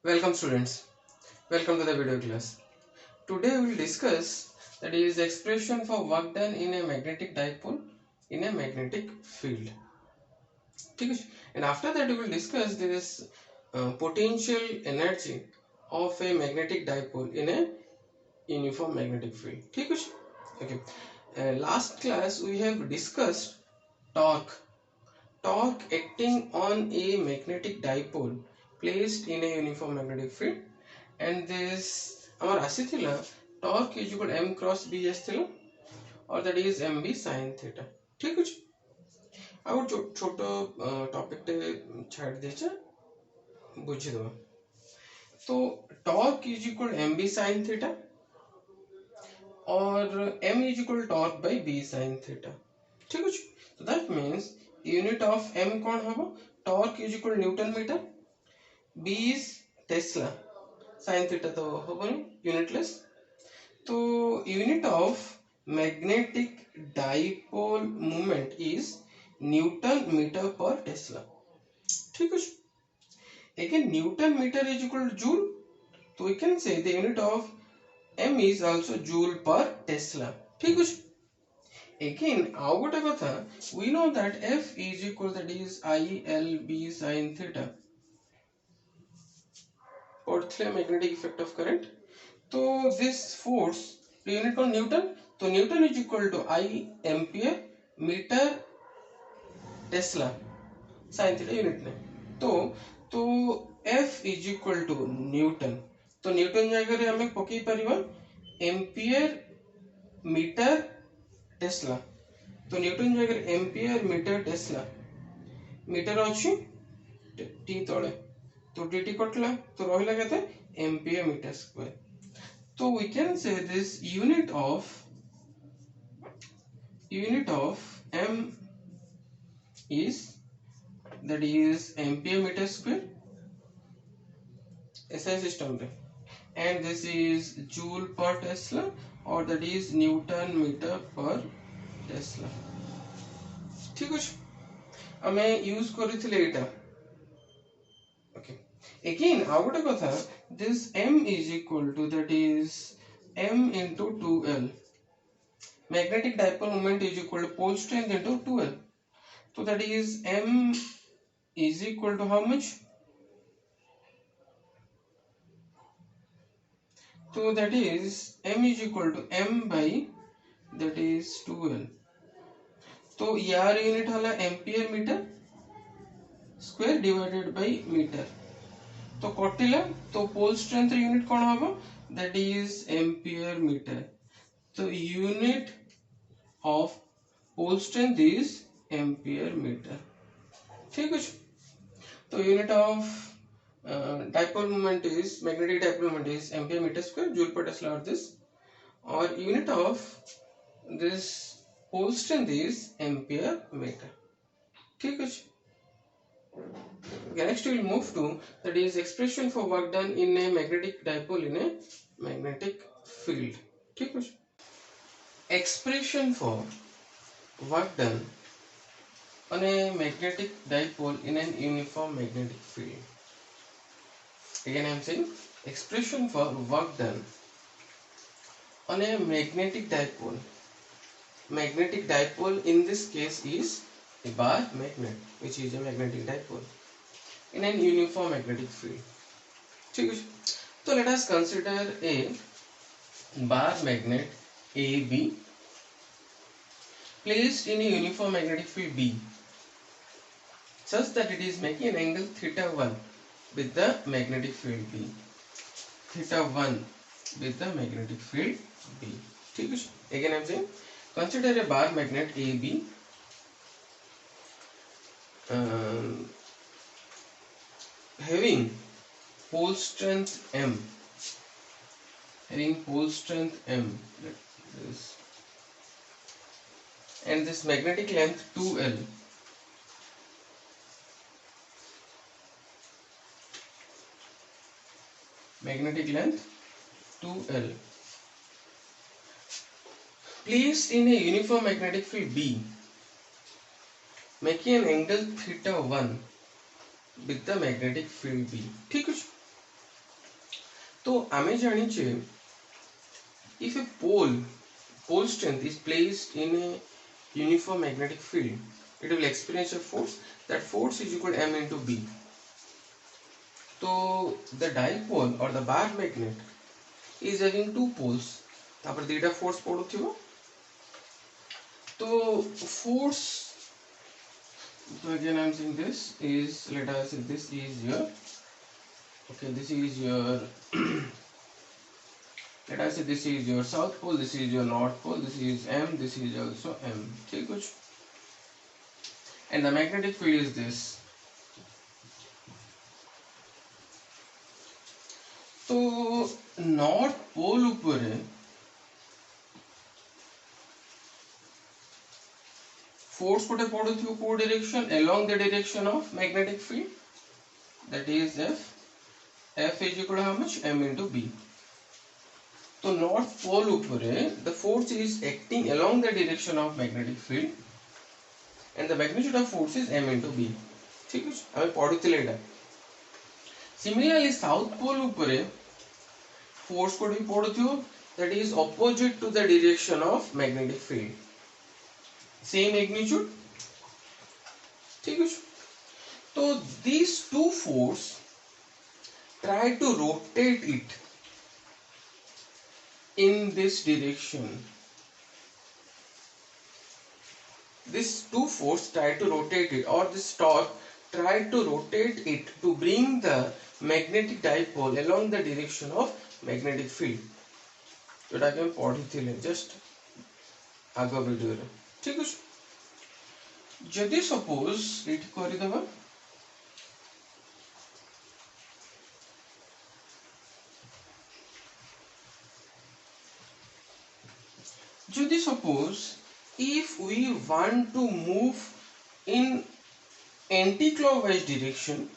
Welcome students, welcome to the video class. Today we will discuss that is expression for work done in a magnetic dipole in a magnetic field. ठीक है? And after that we will discuss this potential energy of a magnetic dipole in a uniform magnetic field. ठीक है? Okay. Last class we have discussed torque. Torque acting on a magnetic dipole placed in a uniform magnetic field. And this our आसीथिला torque is equal to m cross b आसीथिला और that is mb sin theta. ठीक अछि आ छोटो topic टे छाड़ देछे बुझि दो. तो torque is equal to mb sin theta और m is equal to torque by b sin theta. ठीक अछि. So that means unit of m कौन हबो? Torque is equal to Newton meter, b is Tesla, sin theta तो होबनी unitless. तो unit of magnetic dipole moment is newton metre per tesla. ठीक है. Again newton metre is equal to joule. तो we can say the unit of m is also joule per tesla. ठीक है. Again आउ गोटे कथा we know that f is equal that is ILB sin theta. पढ़थले magnetic effect of current. तो this force unit कौन newton. तो newton is equal to I ampere meter tesla sine theta unit ने. तो F is equal to newton. तो newton जगह रे हमें पकई परिबा एम्पियर मीटर टेस्ला. तो न्यूटन जगह एम्पियर मीटर टेस्ला मीटर अछि टी तळे. तो dt कटला तो रहिला केते ampere metre square. So we can say this unit of m is that is ampere meter square SI system पे, and this is joule per Tesla or that is Newton meter per Tesla. ठीक है. हमें use करिथिले एटा. Okay. Again आउ गोटे कथा this m is equal to that is m into 2l. Magnetic dipole moment is equal to pole strength into 2l. So that is m is equal to how much? So that is m is equal to m by that is 2l. तो यार unit हला ampere metre square divided by metre. तो कटिला तो pole strength unit कौन हबो? That is ampere metre. तो unit of pole strength is ampere metre. ठीक है. तो unit of dipole moment is magnetic dipole moment is ampere meter square joule per tesla or this, or unit of this pole strength is ampere meter. ठीक है. Okay, next we will move to that is expression for work done in a magnetic dipole in a magnetic field. ठीक है. Expression for work done on a magnetic dipole in an uniform magnetic field. Again I am saying expression for work done on a magnetic dipole. Magnetic dipole in this case is a bar magnet which is a magnetic dipole in an uniform magnetic field. ठीक है. So let us consider a bar magnet AB placed in a uniform magnetic field B such that it is making an angle theta 1 with the magnetic field B. Theta 1 with the magnetic field B. ठीक है. Again I am saying consider a bar magnet AB having pole strength M. Having pole strength M. And this magnetic length 2L. Magnetic length 2L. Placed in a uniform magnetic field B, making an angle theta 1 with the magnetic field B. ठीक है. तो आमे जानिचे if a pole strength is placed in a uniform magnetic field, it will experience a force. That force is equal to m into b. So the dipole or the bar magnet is having two poles. तापर दीटा force पड़ुथिबो. तो force, so again I am saying this is, let us say this is your, okay, this is your let us say this is your south pole, this is your north pole, this is m, this is also m. ठीक कुछ, and the magnetic field is this. तो north pole ऊपर force कोटे पड़ुथिबो को direction along the direction of magnetic field, that is f is equal to how much, m into b. तो north pole ऊपर the force is acting along the direction of magnetic field and the magnitude of force is m into b. ठीक है, हमें पढ़ुथिले एटा. Similarly south pole ऊपर force कोटे पड़ुथिबो, that is opposite to the direction of magnetic field, same magnitude. ठीक है, तो these two force try to rotate it in this direction. This two force try to rotate it, or this torque try to rotate it to bring the magnetic dipole along the direction of magnetic field. जोटा कि हम पढ़ी just आग video रे. ठीक है, जदि suppose ये करदेबा, जदि suppose if we want to move in anti-clockwise direction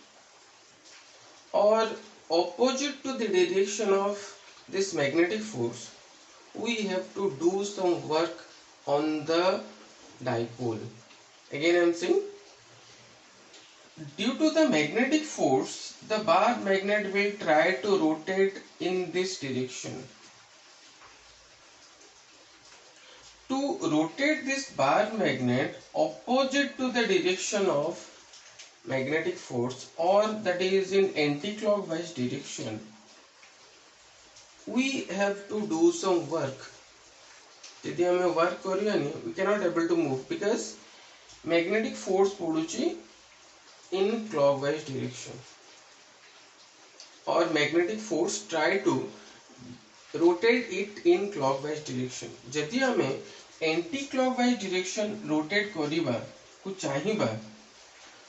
or opposite to the direction of this magnetic force, we have to do some work on the dipole. Again I am saying, due to the magnetic force, the bar magnet will try to rotate in this direction. To rotate this bar magnet opposite to the direction of magnetic force, or that is in anti-clockwise direction, we have to do some work. यदि हमें work करियानी, we cannot able to move because magnetic force पड़ुची in clockwise direction, or magnetic force try to rotate it in clockwise direction. यदि हमें anti-clockwise direction rotate करिबा को चाहिबा,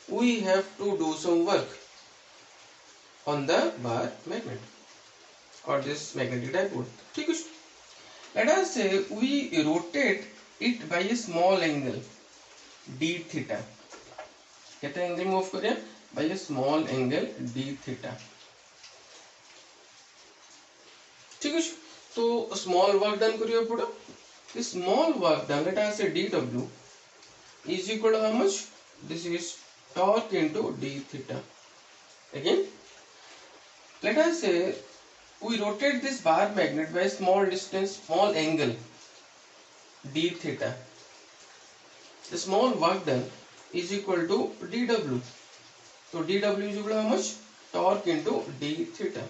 we have to do some work on the bar magnet or this magnetic dipole. ठीक है, let us say we rotate it by a small angle d theta. कितना angle move करें? by a small angle d theta. ठीक है, तो small work done करियो पड़ो. This small work done, let us say dw is equal to how much? This is torque into d theta. Again, let us say we rotate this bar magnet by a small distance, small angle d theta. The small work done is equal to dw. So dw is equal to how much? Torque into d theta.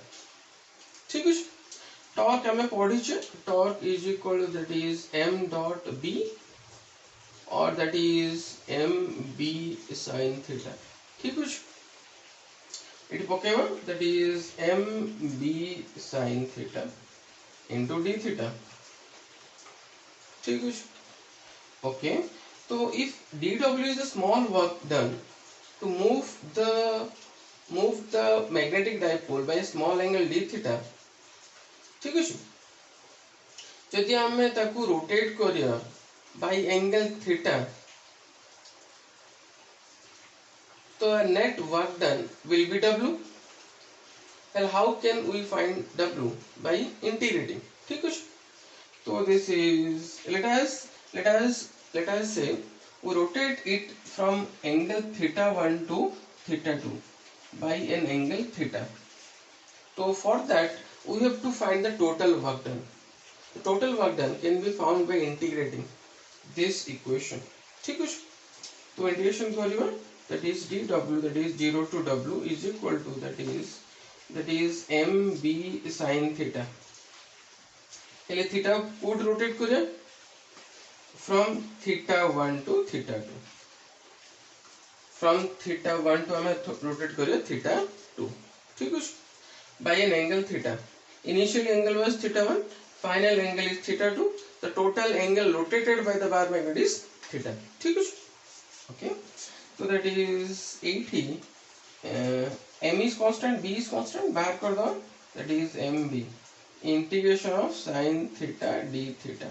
ठीक है, torque हमें पढ़ी छे, torque is equal to, that is m dot b, or that is mb sin theta. ठीक है, it पकेबा, that is mb sin theta into d theta. ठीक है, okay. तो if dw is a small work done to move the magnetic dipole by a small angle d theta, ठीक है, यदि हमें ताकू रोटेट करिया by angle theta, तो net work done will be w. Well, how can we find w? By integrating. ठीक है, तो this is, let us say we rotate it from angle theta 1 to theta 2 by an angle theta. So for that we have to find the total work done. The total work done can be found by integrating this equation. ठीक है, तो integration करिए, that is dw, that is 0 to w is equal to that is mb sin theta. पहले theta code rotate करिए from theta 1 to theta 2. From theta 1 to हमें rotate करिए theta 2. ठीक है, by an angle theta. Initial angle was theta 1, final angle is theta 2. The total angle rotated by the bar magnet is theta. ठीक है, okay. So that is 80. M is constant, B is constant. बाहर कर दो. That is MB. Integration of sin theta d theta.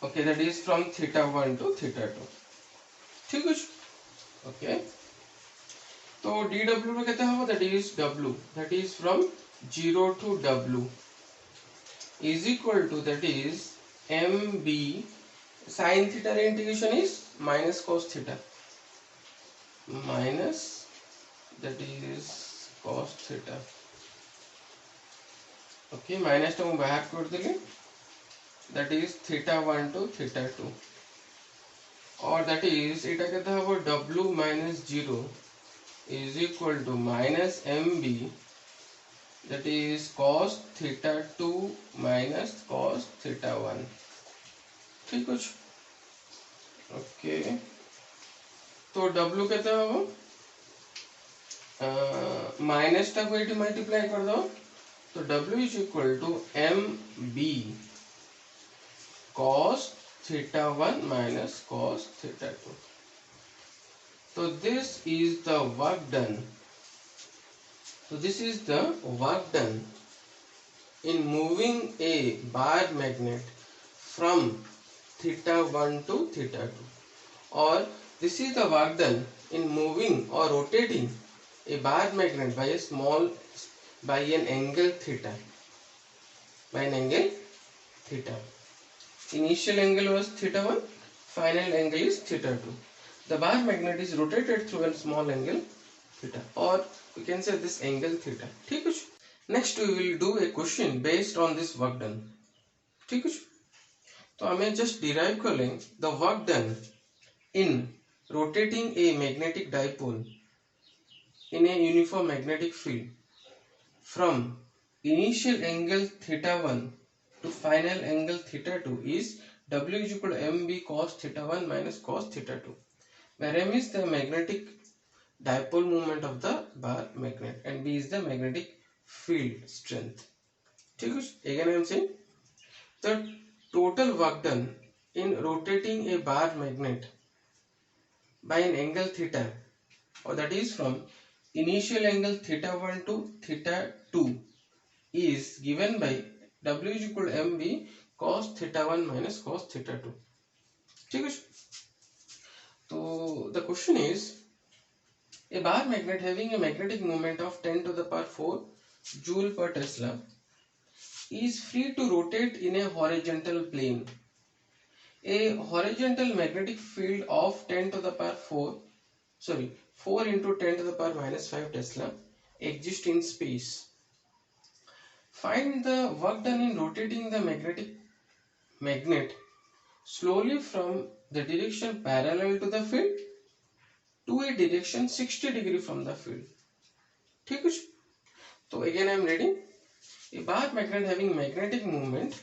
Okay, that is from theta 1 to theta 2. ठीक है, okay. तो dw में कहते हैं that is w, that is from 0 to w is equal to that is mb sin theta integration is minus cos theta, minus that is cos theta. Okay, minus टा बाहर कर देंगे, that is theta 1 to theta 2, और that is इटा कहता है वो w minus 0 is equal to minus mb, that is cos theta 2 minus cos theta 1. ठीक कुछ, ओके. तो w कहते हैं वो माइनस टा को एटी मल्टीप्लाई कर दो, तो w is equal to mb cos theta 1 minus cos theta 2. So this is the work done. So this is the work done in moving a bar magnet from theta 1 to theta 2, or this is the work done in moving or rotating a bar magnet by an angle theta. By an angle theta. Initial angle was theta 1, final angle is theta 2. The bar magnet is rotated through a small angle theta, or we can say this angle theta. ठीक है. Next we will do a question based on this work done. ठीक है, तो हमें just derive कर लें the work done in rotating a magnetic dipole in a uniform magnetic field from initial angle theta 1 to final angle theta 2 is w is equal to mb cos theta 1 minus cos theta 2, where m is the magnetic dipole moment of the bar magnet and b is the magnetic field strength. ठीक है, again I am saying the total work done in rotating a bar magnet by an angle theta, or that is from initial angle theta 1 to theta 2 is given by w is equal to mb cos theta 1 minus cos theta 2. ठीक है, तो the question is a bar magnet having a magnetic moment of 10 to the power 4 joule per Tesla is free to rotate in a horizontal plane. A horizontal magnetic field of 10 to the power 4 into 10 to the power minus 5 Tesla exists in space. Find the work done in rotating the magnet slowly from the direction parallel to the field to a direction 60 degree from the field. ठीक है, तो again I am reading a bar magnet having magnetic moment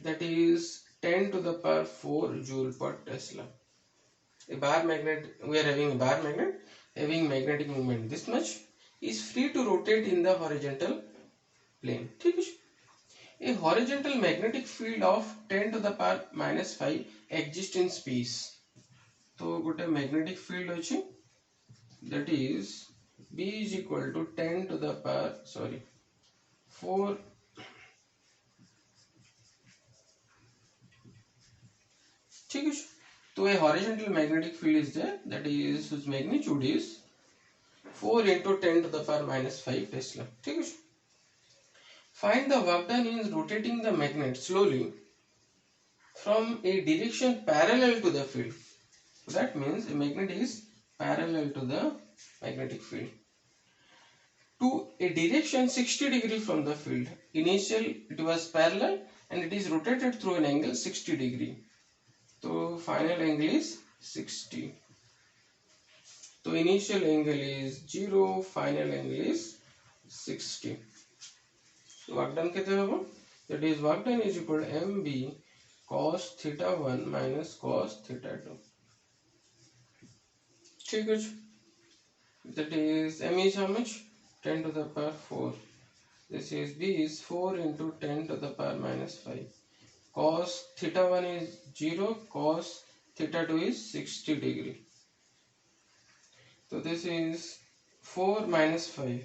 that is 10 to the power 4 joule per Tesla. A bar magnet, we are having a bar magnet having magnetic moment this much is free to rotate in the horizontal plane. ठीक है, a horizontal magnetic field of 10 to the power minus 5 exists in space. तो गोटे magnetic field अछि, that is B is equal to 10 to the power 4 ठीक है, तो a horizontal magnetic field is there, that is whose magnitude is 4 into 10 to the power minus 5 Tesla. ठीक है, find the work done in rotating the magnet slowly from a direction parallel to the field. So that means a magnet is parallel to the magnetic field. to a direction 60 degree from the field. Initially it was parallel and it is rotated through an angle 60 degree. So final angle is 60. So initial angle is 0, final angle is 60. So work done कितने होगा? That is work done is equal to mb cos theta 1 minus cos theta 2. ठीक है. That is m is how much? 10 to the power 4. This is b is 4 into 10 to the power minus 5. Cos theta 1 is 0, cos theta 2 is 60 degree. So this is 4 minus 5.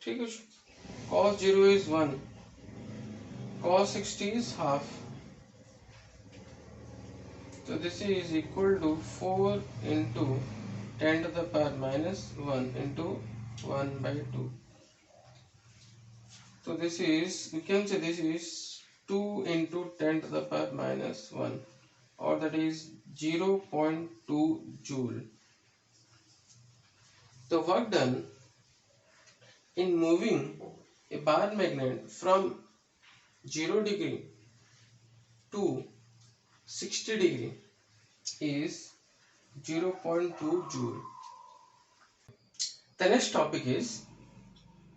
ठीक है. Cos 0 is 1. Cos 60 is half. So this is equal to 4 into 10 to the power minus 1 into 1 by 2. So this is, we can say this is 2 into 10 to the power minus 1, or that is 0.2 joule. The work done in moving a bar magnet from 0 degree to 60 degree is 0.2 joule. The next topic is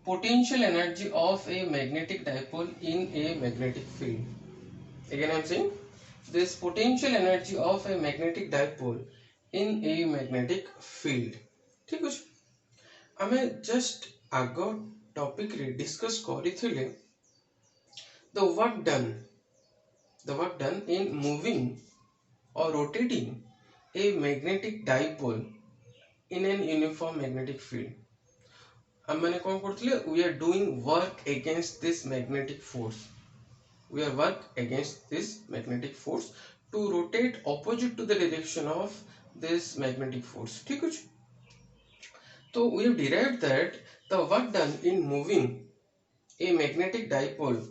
potential energy of a magnetic dipole in a magnetic field. Again I am saying this potential energy of a magnetic dipole in a magnetic field. ठीक है. आमे just आगो topic रे discuss करिथिले the work done in moving or rotating a magnetic dipole in an uniform magnetic field. आमे कौन करथिले? We are doing work against this magnetic force. We are work against this magnetic force to rotate opposite to the direction of this magnetic force. ठीक है. So we have derived that the work done in moving a magnetic dipole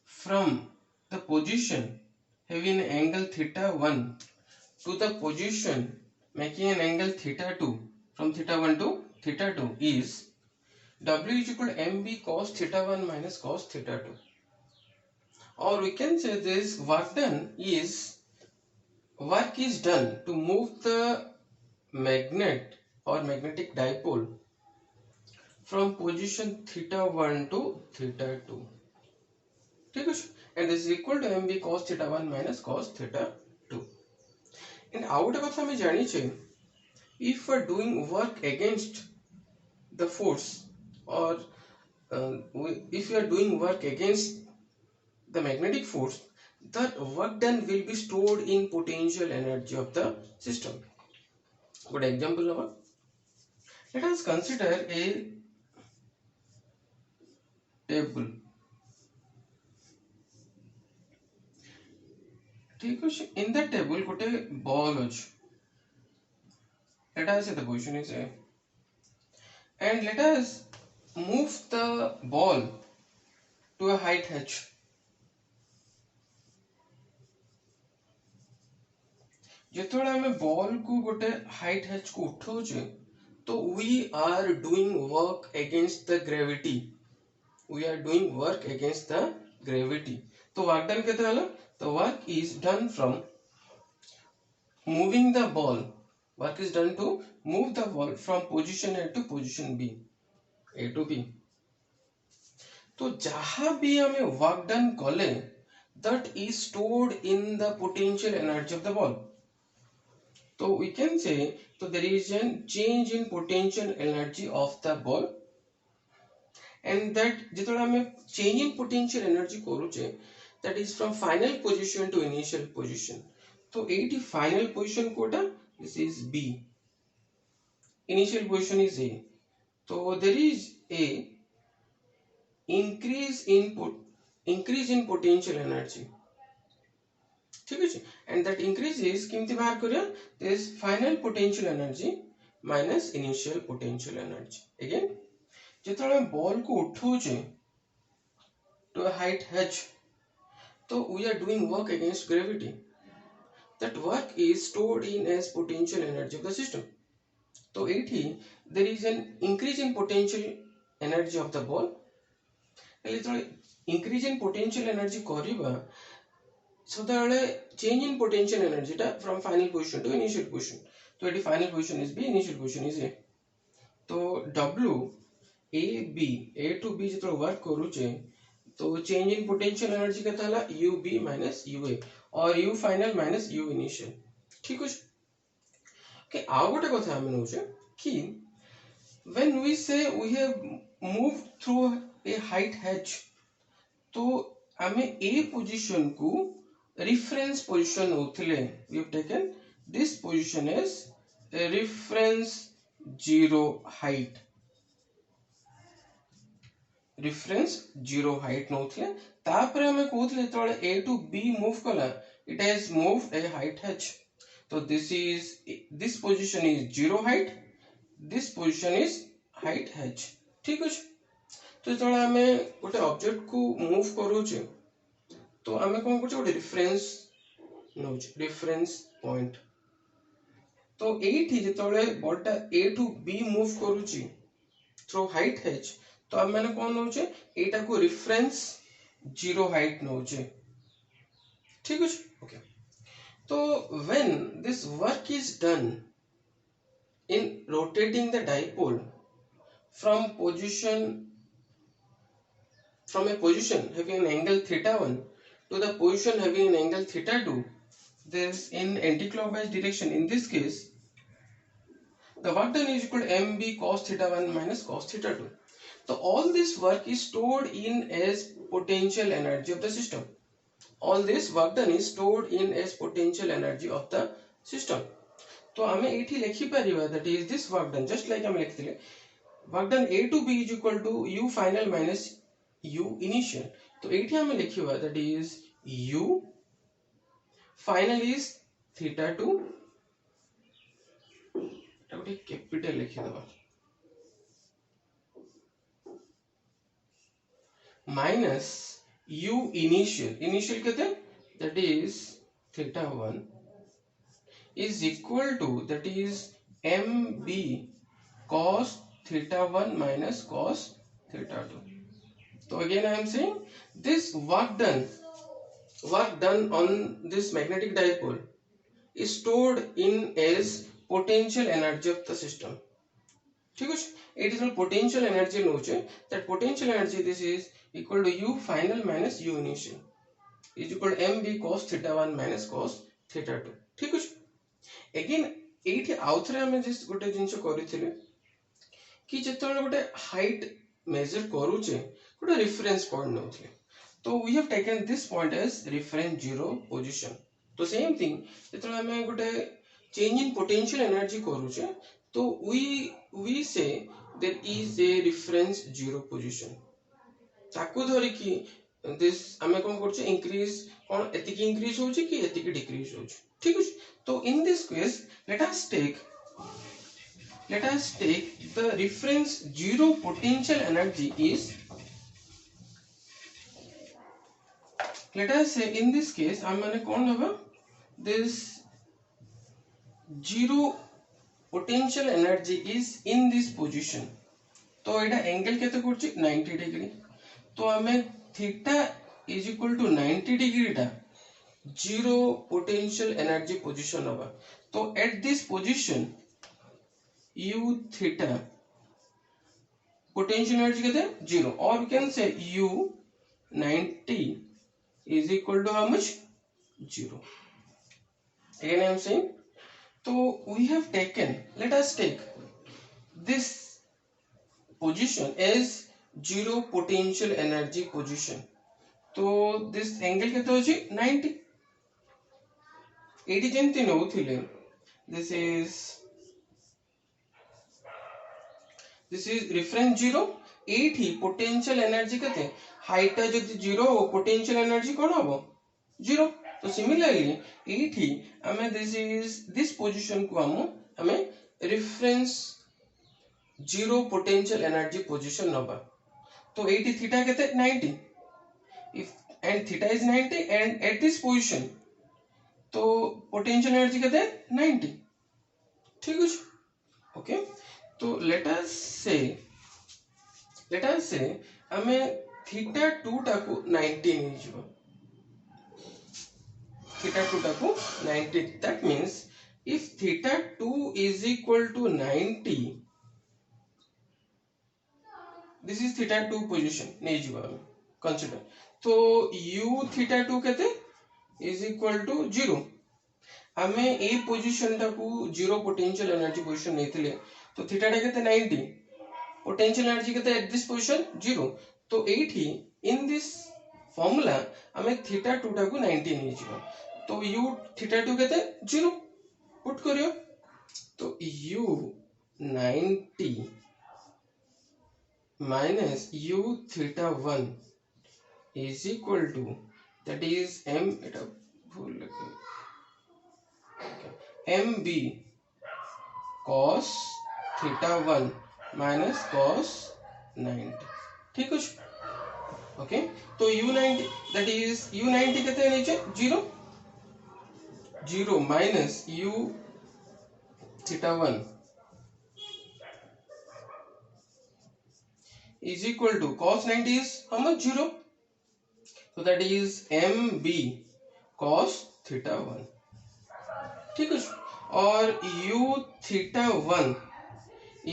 from the position having an angle theta 1 to the position making an angle theta 2, from theta 1 to theta 2 is W is equal to mb cos theta 1 minus cos theta 2. Or we can say this work is done to move the magnet or magnetic dipole from position theta 1 to theta 2. ठीक है. And this is equal to mb cos theta 1 minus cos theta 2. And out of हम जानी चाहिए, if we are doing work against the force or if you are doing work against the magnetic force, that work done will be stored in potential energy of the system. Good example now. Let us consider a table. ठीक है. In the table गोटे ball अछि. Let us say the position is A, and let us move the ball to a height h. जेतोळे हमें ball को गोटे height h को उठाउचे, तो we are doing work against the gravity. We are doing work against the gravity. तो work done केते हला? The work is done from moving the ball. Work is done to move the ball from position A to position B, A to B. तो जहाँ भी हमें work done कले, that is stored in the potential energy of the ball. So we can say, so there is a change in potential energy of the ball, and that जितने हमें change in potential energy करूचे, that is from final position to initial position. So 80 final position Kota, this is B. Initial position is A. So there is a increase in potential energy. ठीक है. And that increase is किमती बाहर करिया, this final potential energy minus initial potential energy. Again जेतळे ball को उठाउचे to a height h, तो we are doing work against gravity. That work is stored in as potential energy of the system. तो एठी there is an increase in potential energy of the ball. increase in potential energy करिबा सदाळे change in potential energy टा from final position to initial position. तो eighty final position is B, initial position is A. तो W A B A to B जितना work करूचे तो change in potential energy केता हला U B minus U A और U final minus U initial. ठीक अछि के आ गोटे कथा हम नउचे कि when we say we have moved through a height h तो आमे A पोजीशन को reference position होथिले we have taken this position as a reference zero height. reference zero height नउथिले तापर हमें कहउथिले तळे A to B move कला it has moved a height h. तो this position is zero height, this position is height h. ठीक अछि तो जळे हमें गोटे ऑब्जेक्ट को मूव करूचे तो हमें कोन करछ गोटे रेफरेंस नउछ रेफरेंस पॉइंट. तो एठी जेतळे बॉलटा A to B मूव करूची थ्रू हाइट h तो हम माने कोन नउचे एटा को रेफरेंस जीरो हाइट नउचे. ठीक अछि ओके. तो when this work is done in rotating the dipole from a position having an angle theta 1 to the position having an angle theta 2, this in anti-clockwise direction. In this case the work done is equal to mb cos theta 1 minus cos theta 2. So all this work is stored in as potential energy of the system. All this work done is stored in as potential energy of the system. तो हमें एठी लिखि परिबा that is this work done just like हम लिखथिले work done A to B is equal to U final minus U initial. तो एठी हमें लिखिबा that is U final is theta 2 ताकि capital लिखि दबा minus U initial कहते that is theta 1 is equal to that is mb cos theta 1 minus cos theta 2. So again I am saying this work done on this magnetic dipole is stored in as potential energy of the system. ठीक है it is potential energy नउचे that potential energy this is equal to U final minus U initial is equal to mb cos theta 1 minus cos theta 2. ठीक है again एठी आउथरे हम just गोटे जिंस करिथिले कि जेतले गोटे height measure करूचे गोटे रेफरेंस पॉइंट नउथिले तो we have taken this point as reference zero position. तो सेम थिंग जेतले हम गोटे change in potential energy करूचे तो we say there is a reference zero position. ताकू धरि कि this हमें कोन करछे इंक्रीज कोन एतिकी इंक्रीज होची कि एतिकी डिक्रीज होची. ठीक है तो in this case let us take the reference zero potential energy is, let us say in this case हम माने कोन होबा this zero potential energy is in this position. तो एटा एंगल केते करछि 90 डिग्री. तो हमें theta is equal to 90 degree टा zero potential energy position होगा. तो at this position u theta potential energy कहते हैं 0 or we can say u 90 is equal to how much 0. Again I am saying so we have taken, let us take this position as zero potential energy position. तो this angle कहते होची 90 80 जेंति नउथिले this is reference zero. एठी potential energy कहते height टा जदि 0 हो potential energy कोन होबो 0. तो similarly एठी हमें this position को हमें reference zero potential energy position नबा. तो एठी थीटा कहते 90 if and theta is 90 and at this position तो potential energy कहते 90. ठीक है ओके तो let us say आमे थीटा 2 टाकू 90 नहीं जीवो theta 2 टाकू 90 that means if theta 2 is equal to 90 this is theta 2 position नहीं जीवो consider तो u theta 2 कहते is equal to 0 हमें ए पोजीशन टाकू 0 पोटेंशियल एनर्जी पोजीशन नहीं थिले तो थीटा टा कहते 90 पोटेंशियल एनर्जी कहते एट दिस पोजीशन 0 तो एठी इन दिस फॉर्मूला हमें थीटा 2 टाकू 90 नहीं जीवो तो u थीटा 2 कहते 0 पुट करियो तो u 90 minus u theta 1 is equal to that is m eta भूल लगे mb cos theta 1 minus cos 90 ठीक है ओके तो u90 that is u90 कहते हैं नीचे 0 minus u theta 1 is equal to cos 90 is how much 0 so that is mb cos theta 1 ठीक है और u theta 1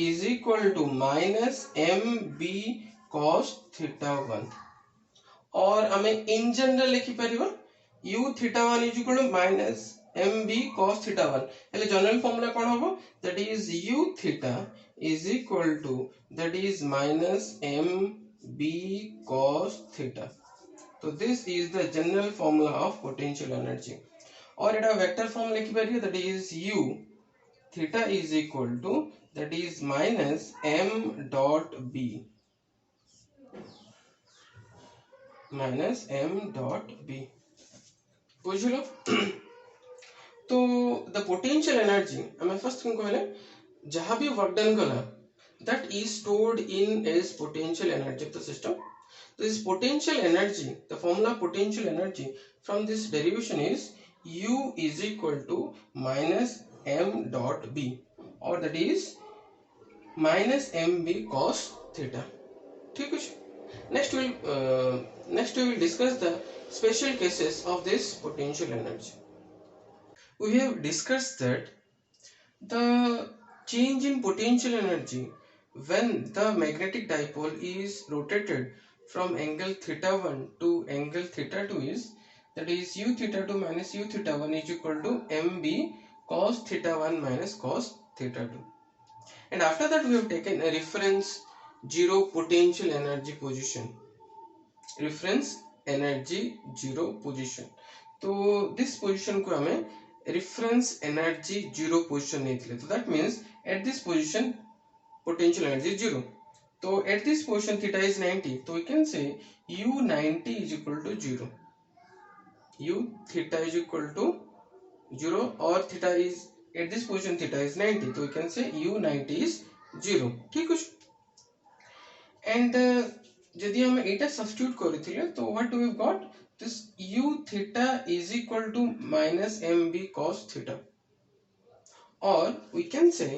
is equal to minus mb cos theta 1 और हमें इन जनरल लिखि परिबा u theta 1 is equal to minus mb cos theta 1 हेले general formula कोन होबो that is u theta is equal to that is minus mb cos theta तो this is the general formula of potential energy और एटा vector form लिखि परियो that is u theta is equal to that is minus m dot b minus m dot b बुझलो तो the potential energy हमें first कौन कहले जहां भी वर्क डन कला that is stored in as potential energy of the system. This potential energy, the formula potential energy from this derivation is u is equal to minus m dot b or that is minus mb cos theta. ठीक है next we will discuss the special cases of this potential energy. We have discussed that the change in potential energy when the magnetic dipole is rotated from angle theta 1 to angle theta 2 is that is u theta 2 minus u theta 1 is equal to mb cos theta 1 minus cos theta 2 and after that we have taken a reference zero potential energy position reference energy zero position तो this position को हमें reference energy zero position नहीं थे तो that means at this position potential energy is 0 तो at this position theta is 90 तो we can say u90 is equal to 0 u theta is equal to 0 और theta is at this position theta is 90 तो we can say u90 is 0 ठीक है and यदि हम एटा substitute करथिले तो what we have got this u theta is equal to minus mb cos theta or we can say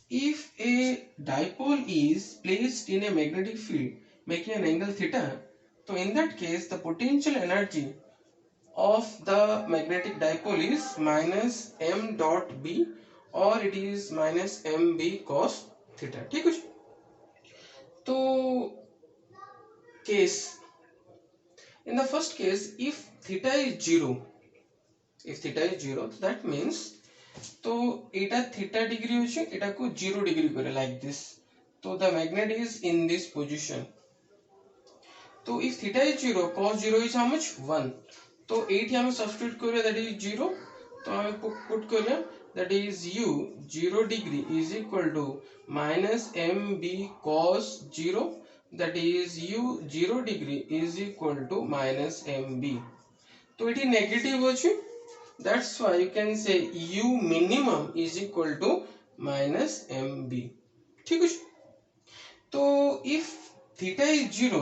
if a dipole is placed in a magnetic field making an angle theta so in that case the potential energy of the magnetic dipole is minus m dot b or it is minus mb cos theta ठीक है तो case in the first case if theta is 0 so that means तो एटा theta degree होची एटा को 0 degree करे like this तो the magnet is in this position तो if theta is 0 cos 0 is how much 1 तो एठी हम सब्स्टिट्यूट करे दैट इज 0 तो हम पुट करे that is u 0 degree is equal to minus mb cos 0 that is u 0 degree is equal to minus mb तो एठी नेगेटिव होची that's why you can say u minimum is equal to minus mb ठीक है तो if theta is 0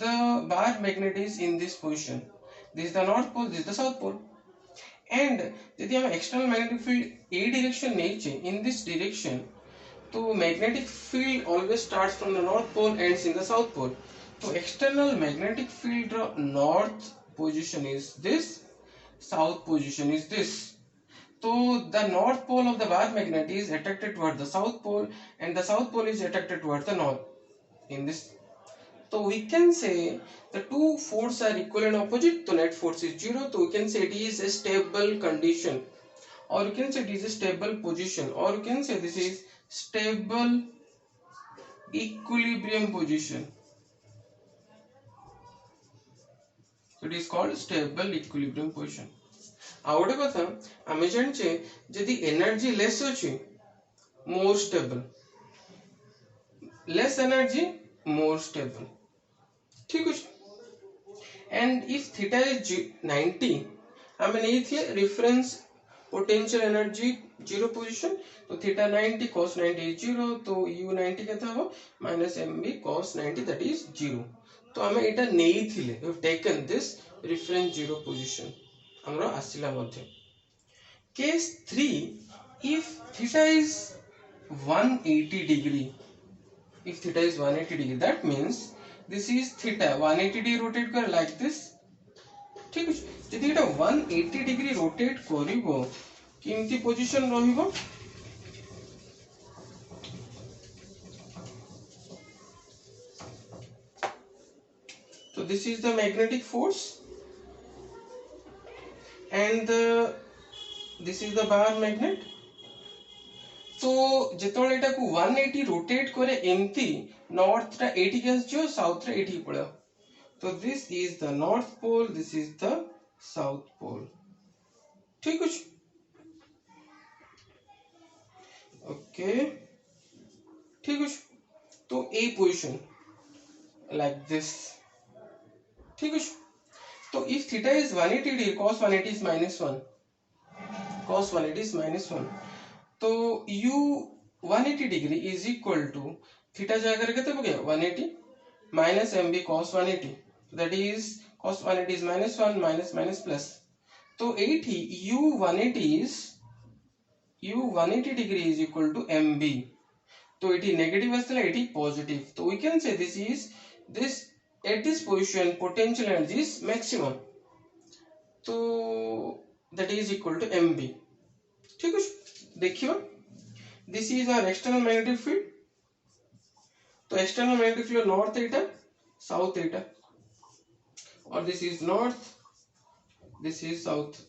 the bar magnet is in this position this is the north pole this is the south pole and यदि हम external magnetic field a direction नहीं in this direction तो magnetic field always starts from the north pole, ends in the south pole. तो external magnetic field north position is this, south position is this. So the north pole of the bar magnet is attracted towards the south pole, and the south pole is attracted towards the north in this. So we can say the two forces are equal and opposite, so net force is 0. So we can say it is a stable condition, or you can say it is a stable position, or you can say this is stable equilibrium position. So it is called stable equilibrium position. आ गोटे कथा आम जाने जदि energy less अच्छी more stable, less energy more stable, ठीक है। And if theta is 90 आम नहीं रिफरेंस पोटेंशियल एनर्जी 0 पोजीशन, तो थीटा 90 cos 90 is 0, तो u 90 केते हबो minus mb cos 90 that is 0। तो आम एटा नहीं थिले, we have taken this reference 0 position हमरो आसिला मध्ये। Case 3, if theta is 180 degree, if theta is 180 degree, that means this is theta 180 degree rotate कर like this, ठीक है। जदि एटा 180 degree rotate करिवो किमती पोजीशन रहिबो, तो this is the magnetic force and this is the bar magnet। तो जेतोले एटा को 180 rotate करे एमती नॉर्थ रा 80 के आसजो, साउथ रा 80 पळो, तो this is the north pole, this is the south pole, ठीक है। ओके, ठीक है। तो ए पोजीशन लाइक दिस, ठीक है। तो if theta is 180 degree, cos 180 is -1, cos 180 is -1, तो u 180 degree is equal to theta जाकर केते हो गया 180 minus mb cos 180, that is cos 180 is -1 minus minus plus, तो 80 u 180 degree is equal to mb, तो 80 नेगेटिव आसला 80 positive, तो we can say this at this position potential energy is maximum, तो that is equal to mb, ठीक है। देखियो this is our external magnetic field, तो external magnetic field north एटा south एटा, और this is north, this is south।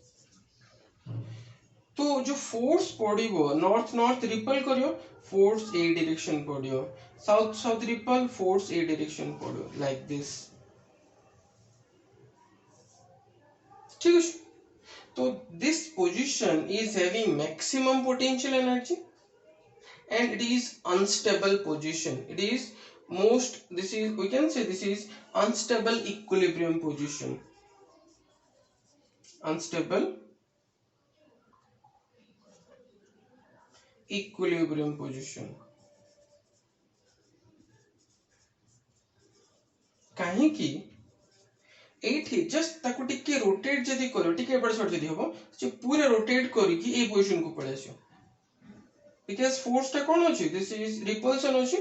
तो जो force पड़िबो north north ripple करियो, force ए direction पड़ियो, साउथ साउथ रिपल, फोर्स ए direction पड़ियो लाइक दिस, ठीक है। तो this position is having maximum potential energy and it is unstable position, it is most, this is, we can say this is unstable equilibrium position, unstable equilibrium position। कहीं कि एठी just ताको टिके rotate जदी करो, टिके एपड़ सट जदी हबो, जे पूरा रोटेट करी कि ए पोजीशन को पळे आसियो, बिकॉज़ फोर्स ता कोन अछि, दिस इज रिपल्सन अछि,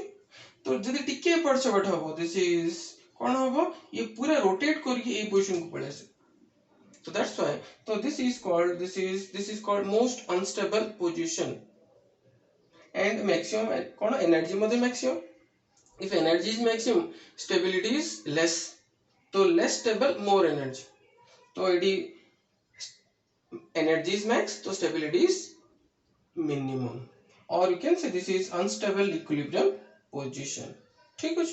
तो जदी टिके एपड़ सट हबो, दिस इज कोन हबो, ये पूरा रोटेट करी कि ए पोजीशन को पळे आसियो, so that's why, so this is called most unstable position, and maximum cone energy मध्ये maximum, if energy is maximum stability is less, तो less stable more energy, तो एडी energy is max, तो stability is minimum, or you can say this is unstable equilibrium position, ठीक है।